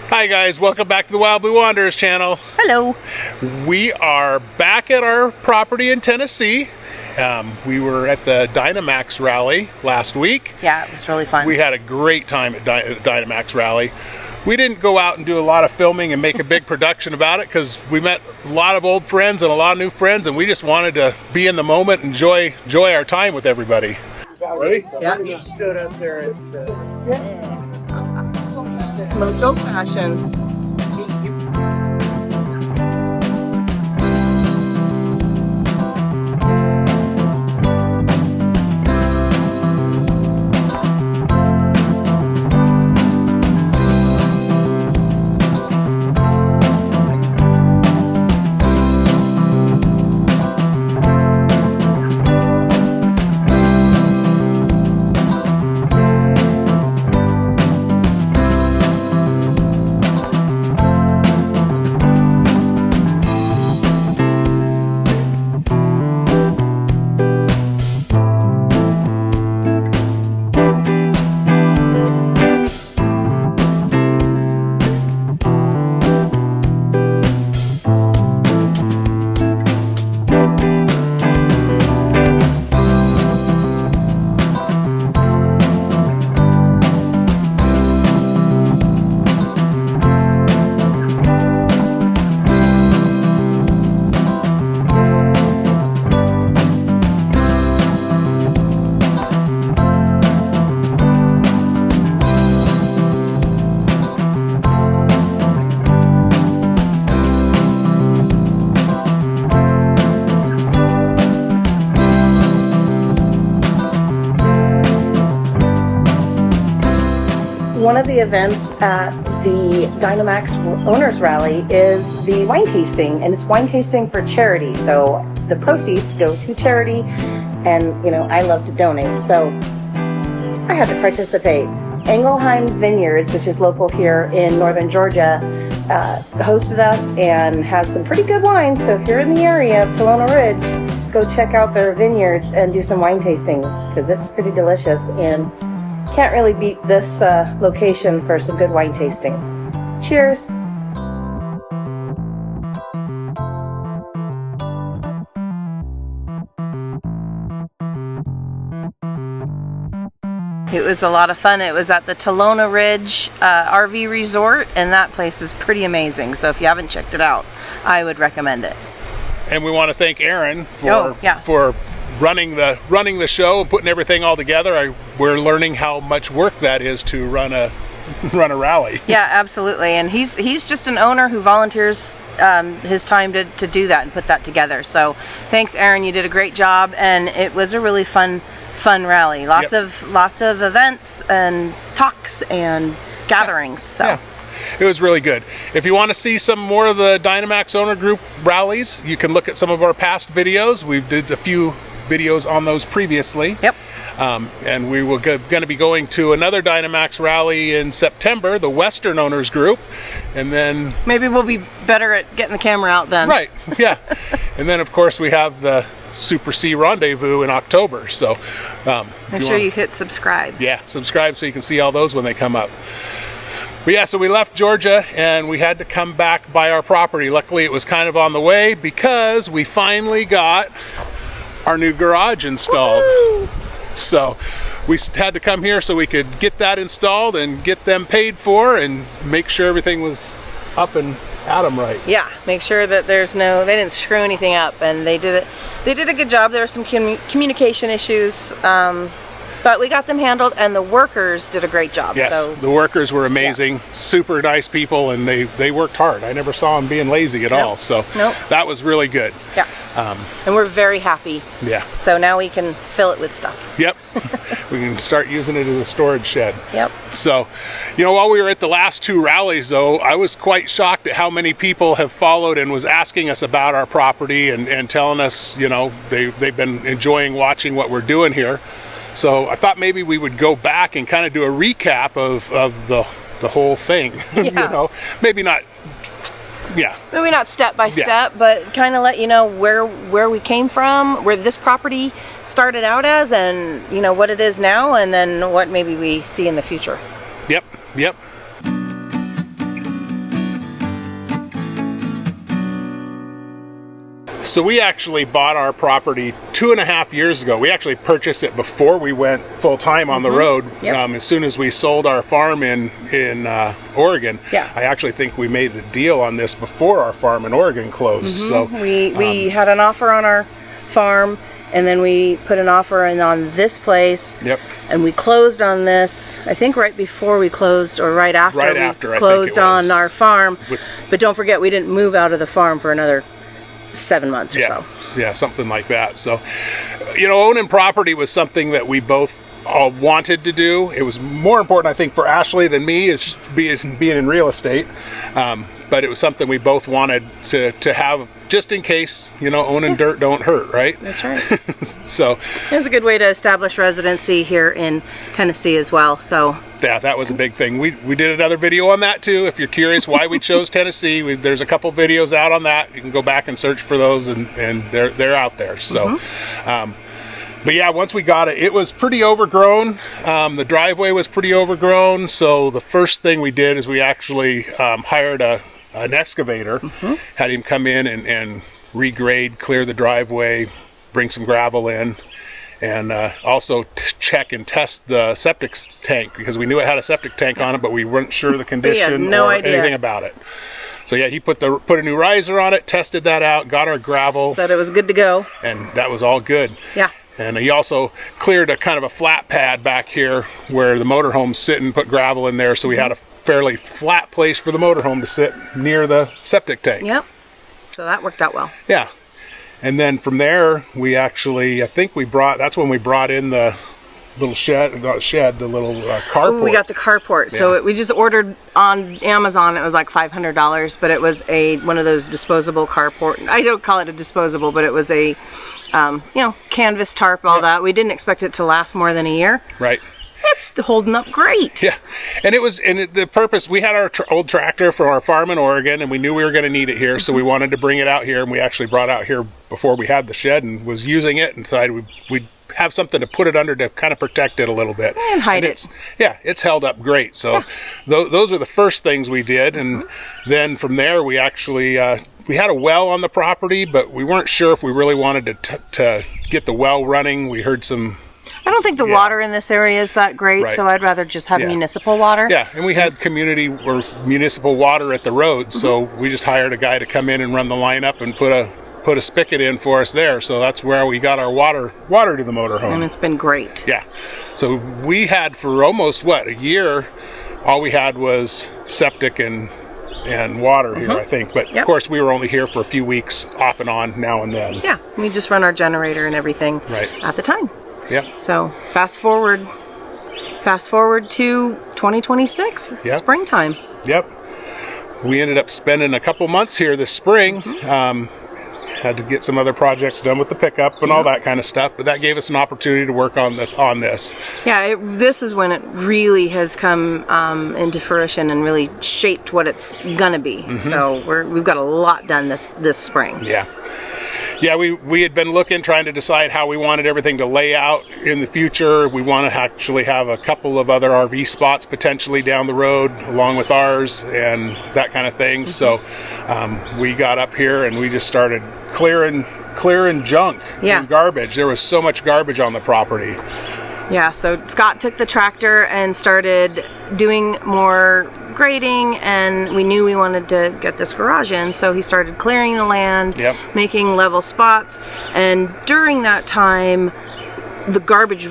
Hi guys, welcome back to the Wild Blue Wanderers channel. Hello. We are back at our property in Tennessee. We were at the Dynamax Rally last week. Yeah, it was really fun. We had a great time at Dynamax Rally. We didn't go out and do a lot of filming and make a big production about it because we met a lot of old friends and a lot of new friends, and we just wanted to be in the moment and enjoy our time with everybody. Ready? Yeah. You stood up there and said, Smoked old fashioned. One of the events at the Dynamax Owners Rally is the wine tasting, and it's wine tasting for charity. So the proceeds go to charity, and I love to donate, so I had to participate. Engelheim Vineyards, which is local here in northern Georgia, hosted us and has some pretty good wines. So if you're in the area of Talona Ridge, go check out their vineyards and do some wine tasting because it's pretty delicious, and can't really beat this location for some good wine tasting. Cheers! It was a lot of fun. It was at the Talona Ridge RV Resort, and that place is pretty amazing. So if you haven't checked it out, I would recommend it. And we want to thank Aaron for running the show and putting everything all together. We're learning how much work that is to run a rally. Yeah, absolutely. And he's just an owner who volunteers his time to do that and put that together. So thanks, Aaron. You did a great job, and it was a really fun rally. Lots of events and talks and gatherings. So. Yeah. It was really good. If you want to see some more of the Dynamax Owner Group rallies, you can look at some of our past videos. We did a few videos on those previously. Yep. And we were going to be going to another Dynamax rally in September, the Western Owners Group, and then maybe we'll be better at getting the camera out then. Right. Yeah. And then of course we have the Super C Rendezvous in October. So make sure you hit subscribe. Yeah, subscribe so you can see all those when they come up. But yeah, so we left Georgia and we had to come back by our property. Luckily it was kind of on the way because we finally got our new garage installed. Woo-hoo! So we had to come here so we could get that installed and get them paid for and make sure everything was up and at them right. Yeah, make sure that they didn't screw anything up, and they did a good job. There were some communication issues, but we got them handled, and the workers did a great job. Yes, so, the workers were amazing, super nice people, and they worked hard. I never saw them being lazy at all, so that was really good. Yeah, and we're very happy. Yeah. So now we can fill it with stuff. Yep. We can start using it as a storage shed. Yep. So, while we were at the last two rallies, though, I was quite shocked at how many people have followed and was asking us about our property and telling us, they've been enjoying watching what we're doing here. So I thought maybe we would go back and kind of do a recap of the whole thing. Yeah. Maybe not. Yeah. Maybe not step by step, but kind of let you know where we came from, where this property started out as, and what it is now, and then what maybe we see in the future. Yep. So we actually bought our property 2.5 years ago. We actually purchased it before we went full time on the road. Yep. As soon as we sold our farm in Oregon, Yeah. I actually think we made the deal on this before our farm in Oregon closed. So We had an offer on our farm, and then we put an offer in on this place. Yep. And we closed on this, I think right before we closed, or right after Right we after, I think closed it was. on our farm. With- But don't forget, we didn't move out of the farm for another 7 months or Yeah, so. yeah, something like that. So, owning property was something that we both all wanted to do. It was more important, I think, for Ashley than me, is just being in real estate. But it was something we both wanted to have, just in case, owning dirt don't hurt, right? That's right. So, It was a good way to establish residency here in Tennessee as well. So yeah, that was a big thing. We did another video on that too. If you're curious why we chose Tennessee, there's a couple videos out on that. You can go back and search for those, and they're out there. So, but yeah, once we got it, it was pretty overgrown. The driveway was pretty overgrown. So the first thing we did is we actually hired an excavator, had him come in and regrade, clear the driveway, bring some gravel in, and also check and test the septic tank, because we knew it had a septic tank on it, but we weren't sure the condition no or idea. anything about it. So yeah, he put a new riser on it, tested that out, got our gravel, said it was good to go. and that was all good. Yeah. And he also cleared a kind of a flat pad back here where the motorhome's sitting, put gravel in there, so we had a fairly flat place for the motorhome to sit near the septic tank. Yep. So that worked out well. Yeah. And then from there, we actually, I think that's when we brought in the little the little carport. Ooh, we got the carport. Yeah. So we just ordered on Amazon. It was like $500, but it was one of those disposable carport. I don't call it a disposable, but it was a, canvas tarp, all that. We didn't expect it to last more than a year. Right. It's holding up great. Yeah, and the purpose, we had our old tractor from our farm in Oregon, and we knew we were going to need it here, so we wanted to bring it out here, and we actually brought it out here before we had the shed and was using it, and decided we'd have something to put it under to kind of protect it a little bit. And hide it. It's held up great. So those are the first things we did, and then from there we actually, we had a well on the property, but we weren't sure if we really wanted to get the well running. We heard some... I don't think the water in this area is that great, Right. so I'd rather just have Yeah. municipal water. Yeah, and we had municipal water at the road, so we just hired a guy to come in and run the line up and put a spigot in for us there. So that's where we got our water to the motorhome. And it's been great. Yeah. So we had for almost a year, all we had was septic and water here, I think. But of course, we were only here for a few weeks, off and on, now and then. Yeah, we just run our generator and everything Right. at the time. Yep. So fast forward to 2026, Yep. springtime. Yep. We ended up spending a couple months here this spring. Had to get some other projects done with the pickup and all that kind of stuff, but that gave us an opportunity to work on this. Yeah, this is when it really has come into fruition and really shaped what it's gonna be. So we've got a lot done this spring. Yeah. Yeah, we had been trying to decide how we wanted everything to lay out in the future. We want to actually have a couple of other RV spots potentially down the road along with ours and that kind of thing. So we got up here and we just started clearing junk and garbage. There was so much garbage on the property. Yeah, so Scott took the tractor and started doing more grading, and we knew we wanted to get this garage in, so he started clearing the land, making level spots, and during that time the garbage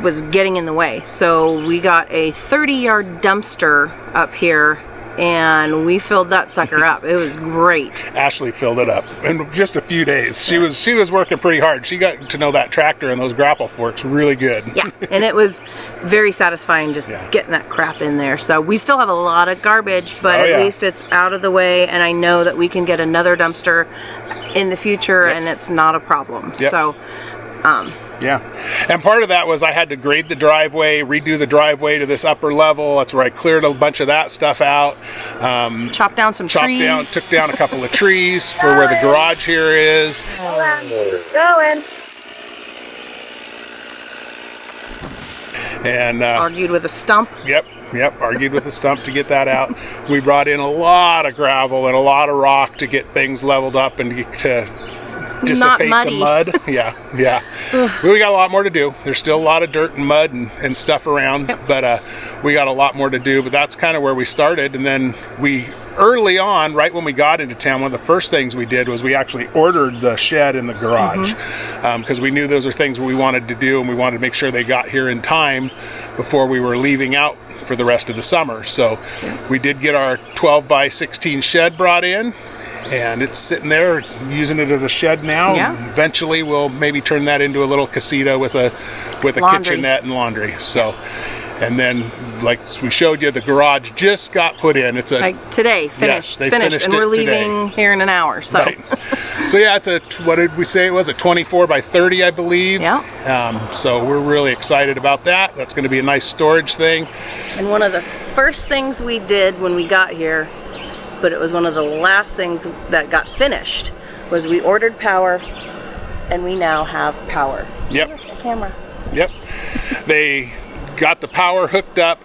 was getting in the way. So we got a 30-yard dumpster up here and we filled that sucker up. It was great. Ashley filled it up in just a few days. She was working pretty hard. She got to know that tractor and those grapple forks really good. Yeah, and it was very satisfying just getting that crap in there. So we still have a lot of garbage, but at least it's out of the way, and I know that we can get another dumpster in the future and it's not a problem. So yeah, and part of that was I had to grade the driveway, redo the driveway to this upper level. That's where I cleared a bunch of that stuff out. Chopped down some trees. Took down a couple of trees for where the garage here is. Going. And argued with a stump. Yep, argued with the stump to get that out. We brought in a lot of gravel and a lot of rock to get things leveled up and to dissipate muddy. the mud. Yeah. We got a lot more to do. There's still a lot of dirt and mud and stuff around, but we got a lot more to do. But that's kind of where we started. And then early on, right when we got into town, one of the first things we did was we actually ordered the shed and the garage, because we knew those are things we wanted to do, and we wanted to make sure they got here in time before we were leaving out for the rest of the summer. So we did get our 12 by 16 shed brought in, and it's sitting there using it as a shed now. Yeah. Eventually we'll maybe turn that into a little casita with a kitchenette and laundry. So, and then like we showed you, the garage just got put in. It's today finished. Yes, finished, and we're leaving here in an hour. So right. So yeah, it's what did we say it was? A 24 by 30, I believe. Yeah. So we're really excited about that. That's going to be a nice storage thing. And one of the first things we did when we got here, but it was one of the last things that got finished, was we ordered power, and we now have power. Yep. The camera. Yep. They got the power hooked up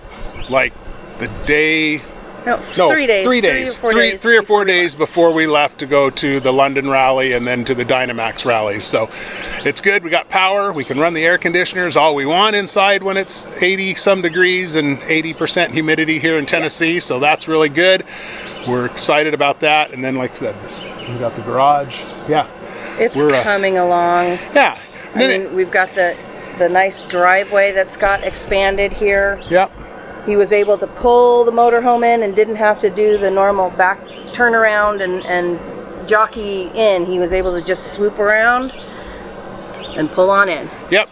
like the day. No, 3 days. 3 days. Three or four days before we left to go to the London Rally and then to the Dynamax Rally. So it's good. We got power. We can run the air conditioners all we want inside when it's 80 some degrees and 80% humidity here in Tennessee. Yes. So that's really good. We're excited about that. And then, like I said, we got the garage. Yeah. It's coming along. Yeah. I mean, we've got the nice driveway that's got expanded here. Yep. He was able to pull the motorhome in and didn't have to do the normal back turnaround and jockey in. He was able to just swoop around and pull on in. Yep.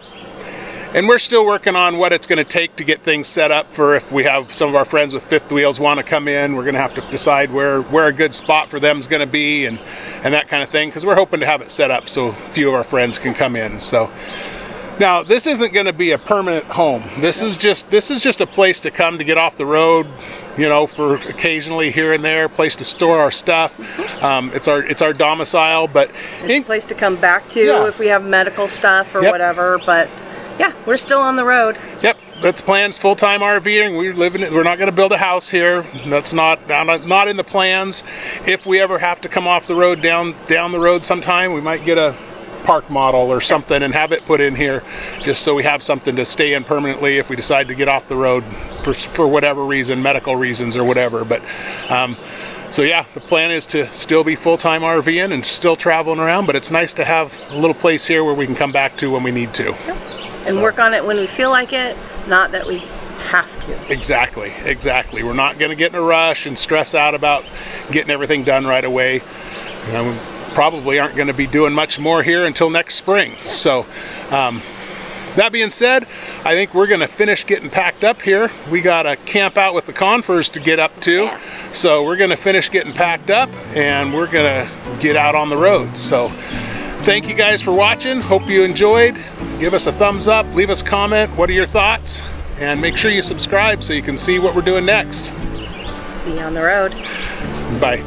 And we're still working on what it's going to take to get things set up for if we have some of our friends with fifth wheels want to come in. We're going to have to decide where a good spot for them is going to be and that kind of thing, because we're hoping to have it set up so a few of our friends can come in. So now, this isn't going to be a permanent home. This is just a place to come to get off the road, you know, for occasionally here and there, a place to store our stuff. It's our domicile, but it's a place to come back to if we have medical stuff or whatever. But yeah, we're still on the road. Yep, that's plans. Full-time RVing. We're not going to build a house here. That's not in the plans. If we ever have to come off the road down the road sometime, we might get a park model or something and have it put in here, just so we have something to stay in permanently if we decide to get off the road for whatever reason, medical reasons or whatever. But so yeah, the plan is to still be full-time RVing and still traveling around, but it's nice to have a little place here where we can come back to when we need to. And work on it when we feel like it, not that we have to. Exactly. We're not going to get in a rush and stress out about getting everything done right away. Probably aren't going to be doing much more here until next spring. So that being said, I think we're going to finish getting packed up here. We got to camp out with the Confers to get up to. So we're going to finish getting packed up and we're going to get out on the road. So thank you guys for watching. Hope you enjoyed. Give us a thumbs up, leave us a comment. What are your thoughts? And make sure you subscribe so you can see what we're doing next. See you on the road. Bye.